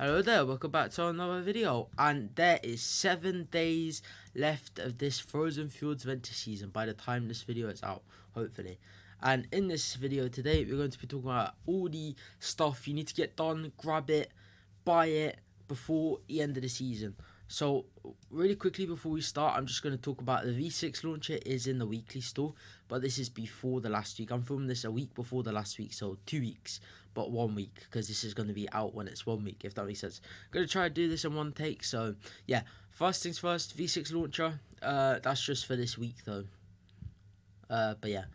Hello there, welcome back to another video, and there is 7 days left of this Frozen Fjords Venture season by the time this video is out, hopefully. And in this video today, we're going to be talking about all the stuff you need to get done, grab it, buy it before the end of the season. So really quickly before we start, I'm just going to talk about the V6 launcher is in the weekly store, but this is before the last week. I'm filming this a week before the last week, so 2 weeks, but 1 week, because this is going to be out when it's 1 week, if that makes sense. I'm going to try to do this in one take, so yeah. First things first, V6 launcher, that's just for this week though. But yeah,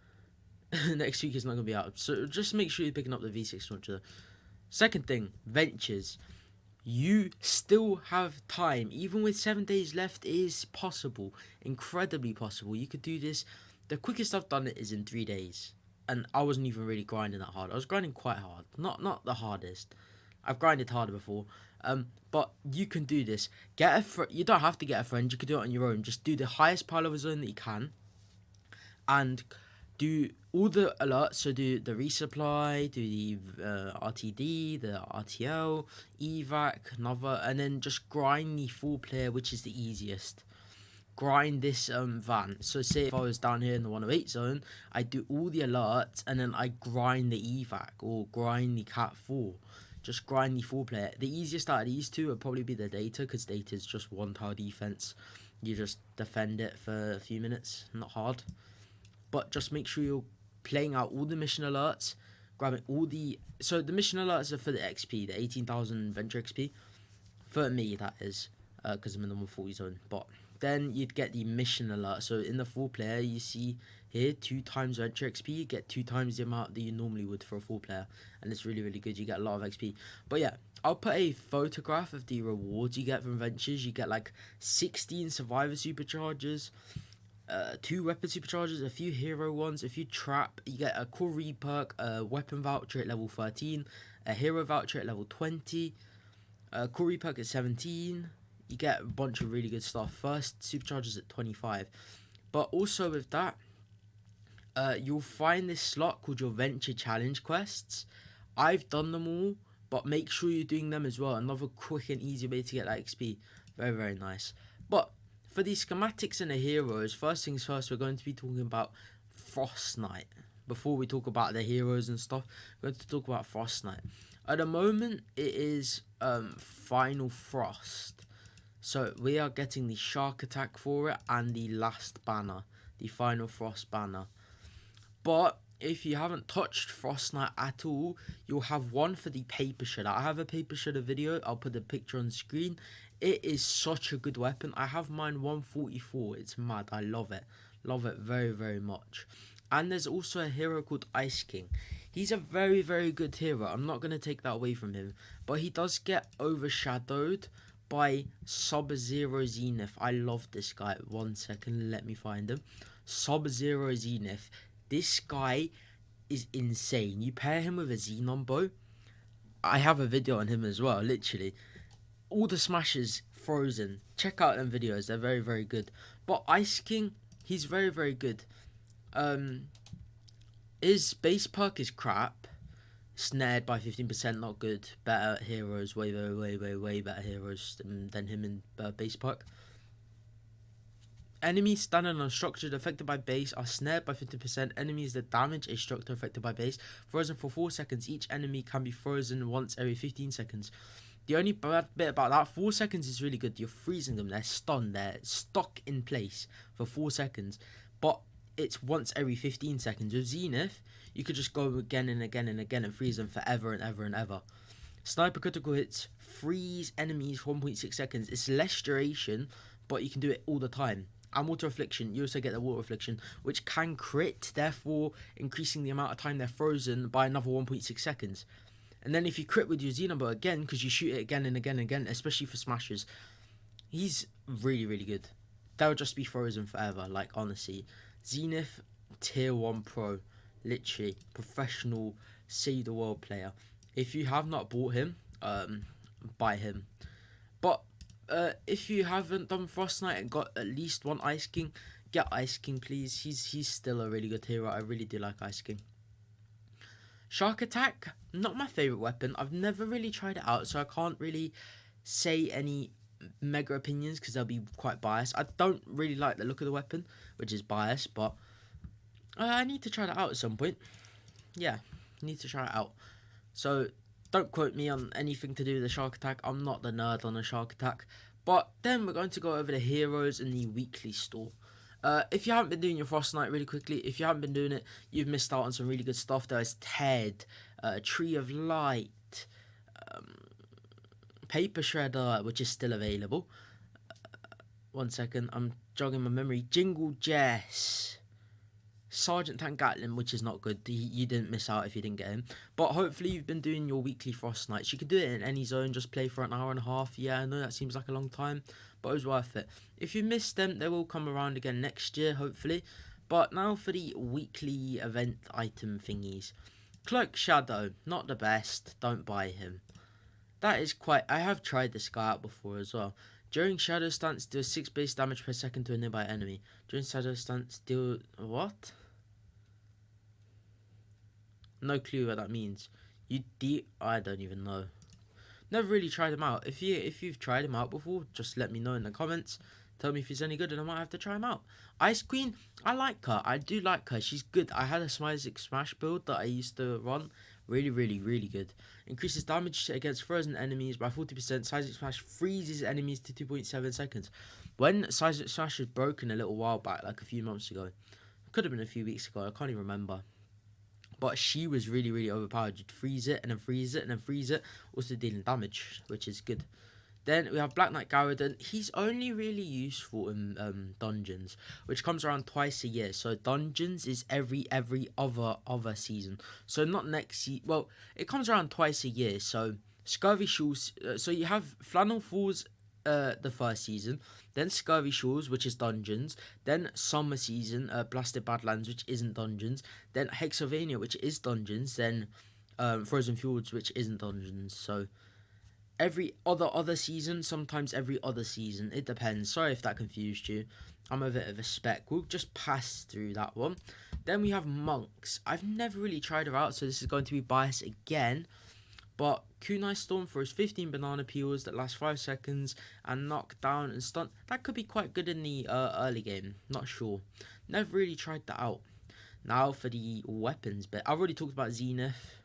next week is not going to be out, so just make sure you're picking up the V6 launcher. Second thing, ventures. You still have time. Even with 7 days left, it is possible. Incredibly possible. You could do this. The quickest I've done it is in 3 days. And I wasn't even really grinding that hard. I was grinding quite hard. Not the hardest. I've grinded harder before. But you can do this. You don't have to get a friend. You can do it on your own. Just do the highest pile of a zone that you can. And do all the alerts, so do the resupply, do the RTD, the RTL, evac, another, and then just grind the full player, which is the easiest. Grind this van. So say if I was down here in the 108 zone, I do all the alerts and then I grind the evac or grind the cat 4. Just grind the full player. The easiest out of these two would probably be the data, because data is just one tower defense. You just defend it for a few minutes, not hard. But just make sure you're playing out all the mission alerts, grabbing all the... So the mission alerts are for the XP, the 18,000 venture XP. For me, that is, because I'm in the 140 zone. But then you'd get the mission alert. So in the full player, you see here 2 times venture XP. You get 2 times the amount that you normally would for a full player. And it's really, really good. You get a lot of XP. But yeah, I'll put a photograph of the rewards you get from ventures. You get like 16 survivor superchargers, 2 weapon superchargers, a few hero ones, a few trap. You get a core reperk, a weapon voucher at level 13, a hero voucher at level 20, a core reperk at 17. You get a bunch of really good stuff. First superchargers at 25. But also with that, you'll find this slot called your venture challenge quests. I've done them all, but make sure you're doing them as well. Another quick and easy way to get that XP. Very, very nice. But for the schematics and the heroes, first things first, we're going to be talking about Frostnite. Before we talk about the heroes and stuff, we're going to talk about Frostnite. At the moment, it is Final Frost. So we are getting the Shark Attack for it and the last banner, the Final Frost banner. But if you haven't touched Frostnite at all, you'll have one for the Paper Shredder. I have a Paper Shredder video. I'll put the picture on the screen. It is such a good weapon. I have mine 144. It's mad. I love it. Love it very, very much. And there's also a hero called Ice King. He's a very, very good hero. I'm not going to take that away from him. But he does get overshadowed by Sub-Zero Zenith. I love this guy. 1 second. Let me find him. Sub-Zero Zenith. This guy is insane. You pair him with a Xenon bow. I have a video on him as well, literally. All the smashes frozen. Check out them videos. They're very, very good. But Ice King, he's very, very good. His base perk is crap. Snared by 15%, not good. Better heroes, way better heroes than him in base perk. Enemies standing on structures affected by base are snared by 50%. Enemies that damage a structure affected by base frozen for 4 seconds. Each enemy can be frozen once every 15 seconds. The only bad bit about that, 4 seconds is really good. You're freezing them. They're stunned. They're stuck in place for 4 seconds. But it's once every 15 seconds. With Zenith, you could just go again and again and again and freeze them forever and ever and ever. Sniper critical hits freeze enemies for 1.6 seconds. It's less duration, but you can do it all the time. And water affliction, you also get the water affliction, which can crit, therefore increasing the amount of time they're frozen by another 1.6 seconds. And then if you crit with your Xenobot again, because you shoot it again and again and again, especially for smashes, he's really, really good. They'll just be frozen forever, like, honestly. Zenith, tier 1 pro, literally, professional, save the world player. If you have not bought him, buy him. But if you haven't done Frostnite and got at least one Ice King, get Ice King, please. He's still a really good hero. I really do like Ice King. Shark Attack, not my favourite weapon. I've never really tried it out, so I can't really say any mega opinions because they'll be quite biased. I don't really like the look of the weapon, which is biased, but I need to try that out at some point. Yeah, need to try it out. So don't quote me on anything to do with the Shark Attack. I'm not the nerd on the Shark Attack. But then we're going to go over the heroes in the weekly store. If you haven't been doing your Frostnite really quickly, if you haven't been doing it, you've missed out on some really good stuff. There's Ted, Tree of Light, Paper Shredder, which is still available. 1 second, I'm jogging my memory. Jingle Jess, Sergeant Tank Gatlin, which is not good. You didn't miss out if you didn't get him. But hopefully you've been doing your weekly Frostnites. You could do it in any zone, just play for an hour and a half. Yeah, I know that seems like a long time, but it was worth it. If you missed them, they will come around again next year, hopefully. But now for the weekly event item thingies. Cloak Shadow, not the best. Don't buy him. That is quite... I have tried this guy out before as well. During Shadow Stance, deal 6 base damage per second to a nearby enemy. During Shadow Stance, deal... What? No clue what that means. I don't even know. Never really tried him out. If you've tried him out before, just let me know in the comments. Tell me if he's any good and I might have to try him out. Ice Queen, I like her. I do like her. She's good. I had a Smizik Smash build that I used to run. Really, really, really good. Increases damage against frozen enemies by 40%. Smizik Smash freezes enemies to 2.7 seconds. When Smizik Smash was broken a little while back, like a few months ago. Could have been a few weeks ago. I can't even remember. But she was really, really overpowered. You'd freeze it and then freeze it and then freeze it. Also dealing damage, which is good. Then we have Black Knight Garradon. He's only really useful in dungeons, which comes around twice a year. So dungeons is every other season. So not next season. Well, it comes around twice a year. So Scurvy Shoes. So you have Flannel Falls the first season. Then Scurvy Shores, which is dungeons. Then Summer Season, Blasted Badlands, which isn't dungeons. Then Hexovania, which is dungeons. Then Frozen Fjords, which isn't dungeons. So every other season, sometimes every other season. It depends. Sorry if that confused you. I'm a bit of a spec. We'll just pass through that one. Then we have Monks. I've never really tried her out, so this is going to be biased again. But Kunai Storm throws 15 banana peels that last 5 seconds and knock down and stun. That could be quite good in the early game. Not sure. Never really tried that out. Now for the weapons bit. I've already talked about Zenith.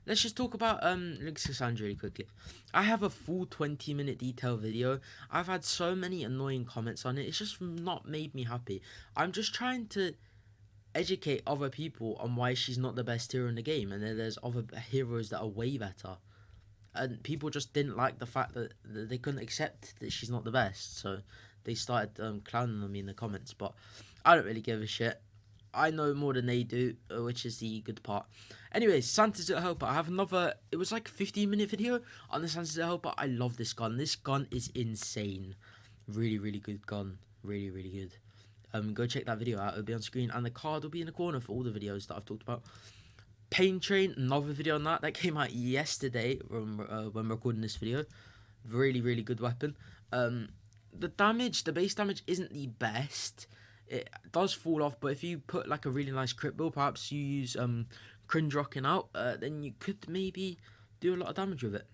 Let's just talk about Lynx Cassandra really quickly. I have a full 20-minute detail video. I've had so many annoying comments on it. It's just not made me happy. I'm just trying to educate other people on why she's not the best hero in the game, and then there's other heroes that are way better, and people just didn't like the fact that they couldn't accept that she's not the best, so they started clowning on me in the comments. But I don't really give a shit. I know more than they do, which is the good part. Anyways, Santa's Little Helper. I have another, it was like a 15-minute video on the Santa's Little Helper. I love this gun. This gun is insane. Really, really good gun. Really, really good. Go check that video out. It'll be on screen, and the card will be in the corner for all the videos that I've talked about. Pain Train, another video on that. That came out yesterday when recording this video. Really, really good weapon. The damage, the base damage isn't the best. It does fall off, but if you put like a really nice crit build, perhaps you use Cringe Rocking Out, then you could maybe do a lot of damage with it.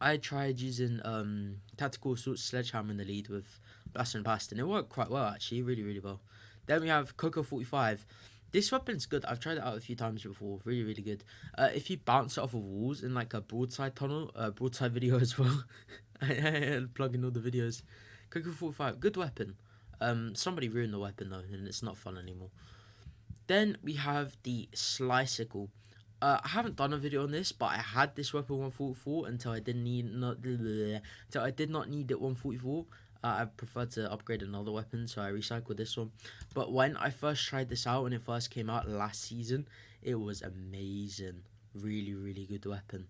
I tried using Tactical Assault Sledgehammer in the lead with Blast and Past, and it worked quite well actually, really, really well. Then we have Coco 45. This weapon's good. I've tried it out a few times before. Really, really good. If you bounce it off of walls in like a broadside tunnel, broadside video as well. I plug in all the videos. Coco 45, good weapon. Somebody ruined the weapon though, and it's not fun anymore. Then we have the Slicycle. I haven't done a video on this, but I had this weapon 144 until I did not need it 144. I preferred to upgrade another weapon, so I recycled this one. But when I first tried this out, when it first came out last season, it was amazing. Really, really good weapon.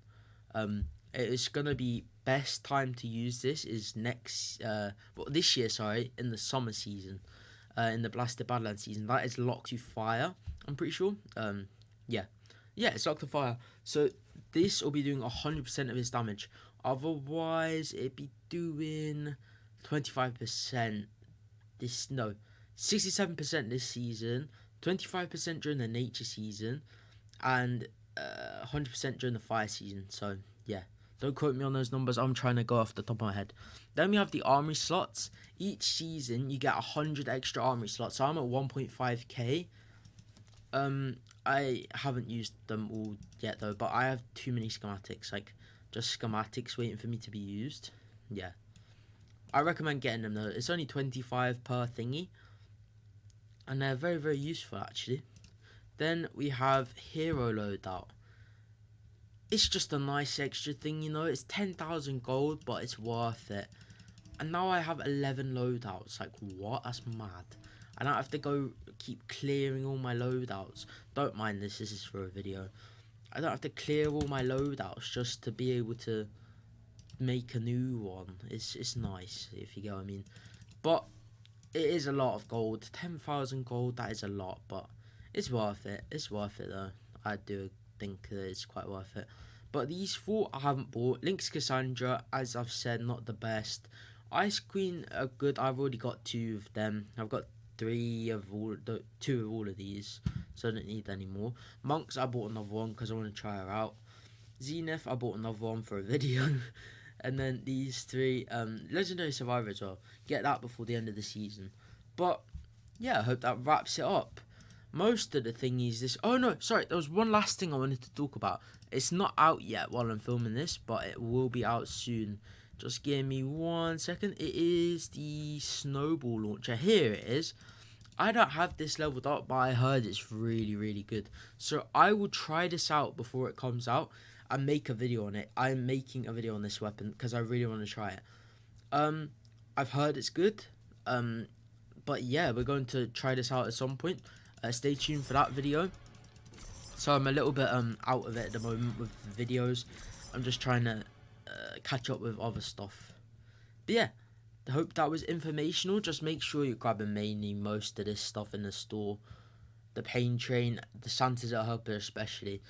It's gonna be best time to use this is this year, sorry, in the summer season, in the Blasted Badlands season. That is locked to fire, I'm pretty sure. Yeah, it's locked to fire. So this will be doing 100% of its damage. Otherwise, it'd be doing 25%. 67% this season, 25% during the nature season, and 100% during the fire season. So yeah, don't quote me on those numbers. I'm trying to go off the top of my head. Then we have the armory slots. Each season you get 100 extra armory slots. So I'm at 1.5k. I haven't used them all yet though, but I have too many schematics, like just schematics waiting for me to be used. Yeah, I recommend getting them though. It's only 25 per thingy, and they're very, very useful actually. Then we have hero loadout. It's just a nice extra thing, you know. It's 10,000 gold, but it's worth it. And now I have 11 loadouts. Like, what? That's mad. I don't have to go keep clearing all my loadouts. Don't mind this. This is for a video. I don't have to clear all my loadouts just to be able to make a new one. It's nice, if you get what I mean. But it is a lot of gold. 10,000 gold, that is a lot, but it's worth it. It's worth it though. I do think that it's quite worth it. But these four I haven't bought. Lynx Cassandra, as I've said, not the best. Ice Queen are good. I've already got 2 of them. I've got 2 of all of these, so I don't need any more. Monks, I bought another one because I want to try her out. Zenith, I bought another one for a video. And then these 3, Legendary Survivor as well. Get that before the end of the season. But yeah, I hope that wraps it up. Most of the thingies this... Oh no, sorry, there was one last thing I wanted to talk about. It's not out yet while I'm filming this, but it will be out soon. Just give me 1 second. It is the snowball launcher. Here it is. I don't have this leveled up, but I heard it's really, really good. So I will try this out before it comes out and make a video on it. I'm making a video on this weapon because I really want to try it. I've heard it's good. But yeah, we're going to try this out at some point. Stay tuned for that video. So I'm a little bit out of it at the moment with videos. I'm just trying to catch up with other stuff. But yeah, I hope that was informational. Just make sure you're grabbing mainly most of this stuff in the store. The pain train, the Santa's at Helper especially,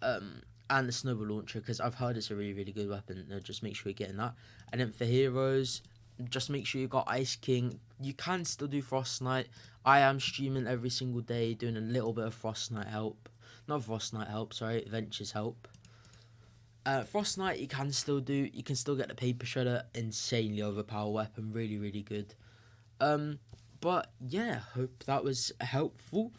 and the snowball launcher, because I've heard it's a really, really good weapon. Just make sure you're getting that. And then for heroes, just make sure you got Ice King. You can still do Frostnite. I am streaming every single day, doing a little bit of Frostnite help. Not Frostnite help, sorry, Adventures help. Frostnite you can still do. You can still get the Paper Shredder. Insanely overpowered weapon. Really, really good. But yeah, hope that was helpful.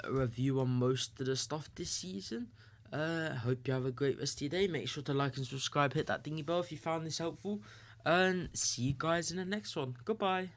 Review on most of the stuff this season. Hope you have a great rest of your day. Make sure to like and subscribe. Hit that dingy bell if you found this helpful. And see you guys in the next one. Goodbye.